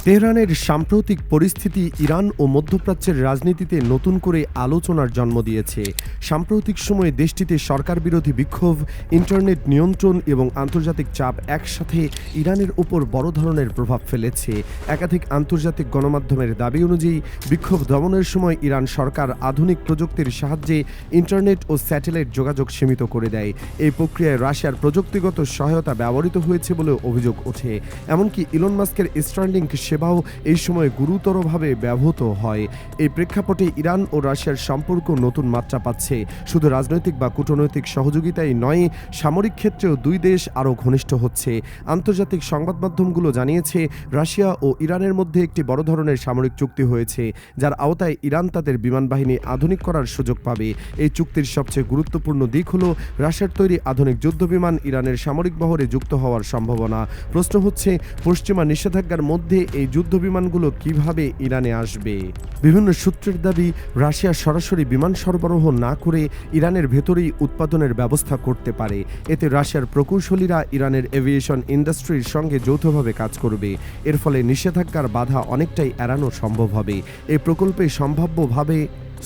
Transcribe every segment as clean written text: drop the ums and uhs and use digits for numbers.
তেহরানের সাম্প্রতিক পরিস্থিতি ইরান ও মধ্যপ্রাচ্যের রাজনীতিতে নতুন করে আলোচনার জন্ম দিয়েছে। সাম্প্রতিক সময়ে দেশটিতে সরকার বিরোধী বিক্ষোভ, ইন্টারনেট নিয়ন্ত্রণ এবং আন্তর্জাতিক চাপ একসাথে ইরানের উপর বড় ধরনের প্রভাব ফেলেছে। একাধিক আন্তর্জাতিক গণমাধ্যমের দাবি অনুযায়ী বিক্ষোভ দমনের সময় ইরান সরকার আধুনিক প্রযুক্তির সাহায্যে ইন্টারনেট ও স্যাটেলাইট যোগাযোগ সীমিত করে দেয়। এই প্রক্রিয়ায় রাশিয়ার প্রযুক্তিগত সহায়তা ব্যবহৃত হয়েছে বলে অভিযোগ ওঠে। এমনকি ইলন মাস্কের স্টারলিংক সেবাও এই সময় গুরুতরভাবে ব্যাহত হয়। এই প্রেক্ষাপটে ইরান ও রাশিয়ার সম্পর্ক নতুন মাত্রা পাচ্ছে। শুধু রাজনৈতিক বা কূটনৈতিক সহযোগিতাই নয়, সামরিক ক্ষেত্রেও দুই দেশ আরও ঘনিষ্ঠ হচ্ছে। আন্তর্জাতিক সংবাদ মাধ্যমগুলো জানিয়েছে, রাশিয়া ও ইরানের মধ্যে একটি বড় ধরনের সামরিক চুক্তি হয়েছে, যার আওতায় ইরান তাদের বিমান বাহিনী আধুনিক করার সুযোগ পাবে। এই চুক্তির সবচেয়ে গুরুত্বপূর্ণ দিক হল রাশিয়ার তৈরি আধুনিক যুদ্ধবিমান ইরানের সামরিক বহরে যুক্ত হওয়ার সম্ভাবনা। প্রশ্ন হচ্ছে, পশ্চিমা নিষেধাজ্ঞার মধ্যে এই যুদ্ধবিমানগুলো কিভাবে ইরানে আসবে? বিভিন্ন সূত্রের দাবি, রাশিয়া সরাসরি বিমান সরবরাহ না করে ইরানের ভেতরেই উৎপাদনের ব্যবস্থা করতে পারে। এতে রাশিয়ার প্রকৌশলীরা ইরানের এভিয়েশন ইন্ডাস্ট্রির সঙ্গে যৌথভাবে কাজ করবে। এর ফলে নিষেধাজ্ঞার বাধা অনেকটাই এড়ানো সম্ভব হবে। এই প্রকল্পে সম্ভাব্যভাবে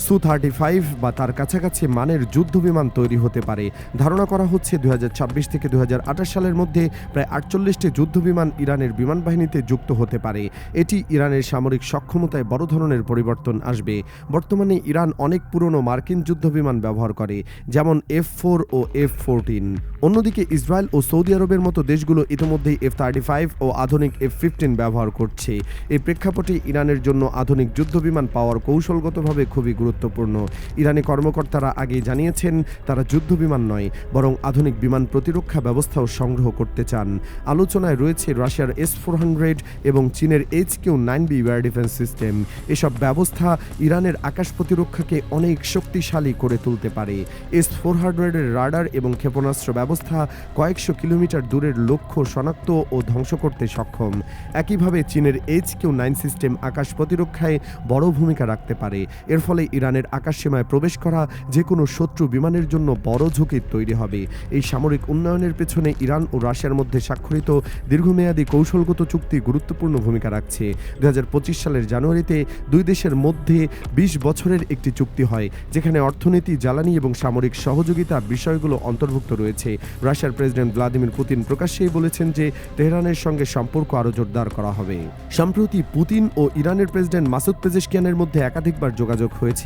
Su-35 বা তার কাছাকাছি মানের যুদ্ধবিমান তৈরি হতে পারে। ধারণা করা হচ্ছে 2026 থেকে 2028 সালের মধ্যে প্রায় 48টি যুদ্ধবিমান ইরানের বিমান বাহিনীতে যুক্ত হতে পারে। এটি ইরানের সামরিক সক্ষমতায় বড় ধরনের পরিবর্তন আসবে। বর্তমানে ইরান অনেক পুরনো মার্কিন যুদ্ধবিমান ব্যবহার করে, যেমন F-4 ও F-14। অন্যদিকে ইসরায়েল ও সৌদি আরবের মতো দেশগুলো ইতিমধ্যেই F-35 ও আধুনিক F-15 ব্যবহার করছে। এই প্রেক্ষাপটে ইরানের জন্য আধুনিক যুদ্ধবিমান পাওয়ার কৌশলগতভাবে খুবই গুরুত্বপূর্ণ। ইরানি কর্মকর্তারা আগেই জানিয়েছেন, তারা যুদ্ধবিমান নয়, বরং আধুনিক বিমান প্রতিরক্ষা ব্যবস্থাও সংগ্রহ করতে চান। আলোচনায় রয়েছে রাশিয়ার S-400 এবং চীনের HQ-9B এয়ার ডিফেন্স সিস্টেম। এসব ব্যবস্থা ইরানের আকাশ প্রতিরক্ষাকে অনেক শক্তিশালী করে তুলতে পারে। S-400 এর রাডার এবং ক্ষেপণাস্ত্র ব্যবস্থা কয়েকশো কিলোমিটার দূরের লক্ষ্য শনাক্ত ও ধ্বংস করতে সক্ষম। একইভাবে চীনের HQ-9 সিস্টেম আকাশ প্রতিরক্ষায় বড় ভূমিকা রাখতে পারে। এর ফলে ইরানের আকাশসীমায় প্রবেশ করা যে কোনো শত্রু বিমানের জন্য বড় ঝুঁকি তৈরি হবে। এই সামরিক উন্নয়নের পেছনে ইরান ও রাশিয়ার মধ্যে স্বাক্ষরিত দীর্ঘমেয়াদী কৌশলগত চুক্তি গুরুত্বপূর্ণ ভূমিকা রাখছে। 2025 সালের জানুয়ারিতে দুই দেশের মধ্যে 20 বছরের একটি চুক্তি হয়, যেখানে অর্থনীতি, জ্বালানি এবং সামরিক সহযোগিতা বিষয়গুলো অন্তর্ভুক্ত রয়েছে। রাশিয়ার প্রেসিডেন্ট ভ্লাদিমির পুতিন প্রকাশ্যেই বলেছেন যে তেহরানের সঙ্গে সম্পর্ক আরও জোরদার করা হবে। সম্প্রতি পুতিন ও ইরানের প্রেসিডেন্ট মাসুদ পেজেশকিয়ানের মধ্যে একাধিকবার যোগাযোগ হয়েছে।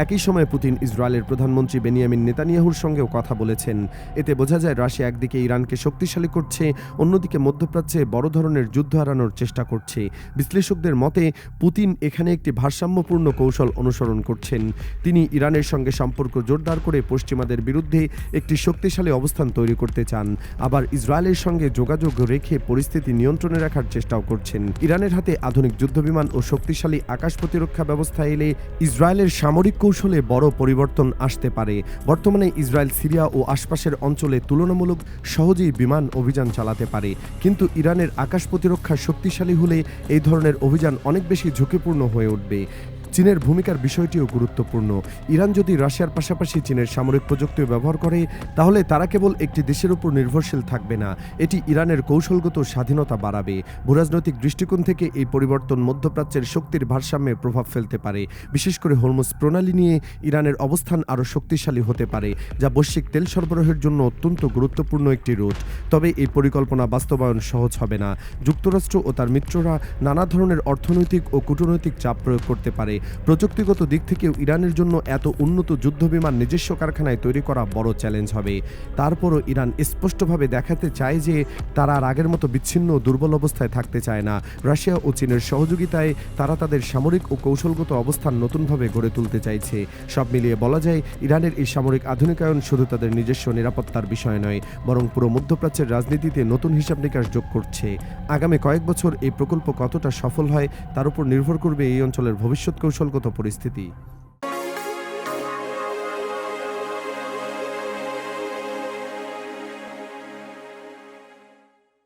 একই সময়ে পুতিন ইসরায়েলের প্রধানমন্ত্রী বেনিয়ামিন নেতানিয়াহুর সঙ্গেও কথা বলেছেন। এতে বোঝা যায়, রাশিয়া একদিকে ইরানকে শক্তিশালী করছে, অন্যদিকে মধ্যপ্রাচ্যে বড় ধরনের যুদ্ধ এড়ানোর চেষ্টা করছে। বিশ্লেষকদের মতে, পুতিন এখানে একটি ভারসাম্যপূর্ণ কৌশল অনুসরণ করছেন। তিনি ইরানের সঙ্গে সম্পর্ক জোরদার করে পশ্চিমাদের বিরুদ্ধে একটি শক্তিশালী অবস্থান তৈরি করতে চান, আবার ইসরায়েলের সঙ্গে যোগাযোগ রেখে পরিস্থিতি নিয়ন্ত্রণে রাখার চেষ্টাও করছেন। ইরানের হাতে আধুনিক যুদ্ধবিমান ও শক্তিশালী আকাশ প্রতিরক্ষা ব্যবস্থা এলে ইসরায়েলের সামরিক কৌশলে বড় পরিবর্তন আসতে পারে। বর্তমানে ইসরায়েল সিরিয়া ও আশপাশের অঞ্চলে তুলনামূলক সহজেই বিমান অভিযান চালাতে পারে, কিন্তু ইরানের আকাশ প্রতিরক্ষা শক্তিশালী হলে এই ধরনের অভিযান অনেক বেশি ঝুঁকিপূর্ণ হয়ে উঠবে। চীনের ভূমিকার বিষয়টিও গুরুত্বপূর্ণ। ইরান যদি রাশিয়ার পাশাপাশি চীনের সামরিক প্রযুক্তিও ব্যবহার করে, তাহলে তারা কেবল একটি দেশের উপর নির্ভরশীল থাকবে না, এটি ইরানের কৌশলগত স্বাধীনতা বাড়াবে। ভূরাজনৈতিক দৃষ্টিকোণ থেকে এই পরিবর্তন মধ্যপ্রাচ্যের শক্তির ভারসাম্যে প্রভাব ফেলতে পারে। বিশেষ করে হরমুজ প্রণালী নিয়ে ইরানের অবস্থান আরও শক্তিশালী হতে পারে, যা বৈশ্বিক তেল সরবরাহের জন্য অত্যন্ত গুরুত্বপূর্ণ একটি রুট। তবে এই পরিকল্পনা বাস্তবায়ন সহজ হবে না। যুক্তরাষ্ট্র ও তার মিত্ররা নানা ধরনের অর্থনৈতিক ও কূটনৈতিক চাপ প্রয়োগ করতে পারে। প্রযুক্তিগত দিক থেকেও ইরানের জন্য এত উন্নত যুদ্ধবিমান নিজস্ব কারখানায় তৈরি করা বড় চ্যালেঞ্জ হবে। তারপরও ইরান স্পষ্টভাবে দেখাতে চায় যে তারা আর আগের মতো বিচ্ছিন্ন ও দুর্বল অবস্থায় থাকতে চায় না। রাশিয়া ও চীনের সহযোগিতায় তারা তাদের সামরিক ও কৌশলগত অবস্থান নতুনভাবে গড়ে তুলতে চাইছে। সব মিলিয়ে বলা যায়, ইরানের এই সামরিক আধুনিকায়ন শুধু তাদের নিজস্ব নিরাপত্তার বিষয় নয়, বরং পুরো মধ্যপ্রাচ্যের রাজনীতিতে নতুন হিসাব নিকাশ যোগ করছে। আগামী কয়েক বছর এই প্রকল্প কতটা সফল হয় তার উপর নির্ভর করবে এই অঞ্চলের ভবিষ্যৎ কৌশলগত পরিস্থিতি।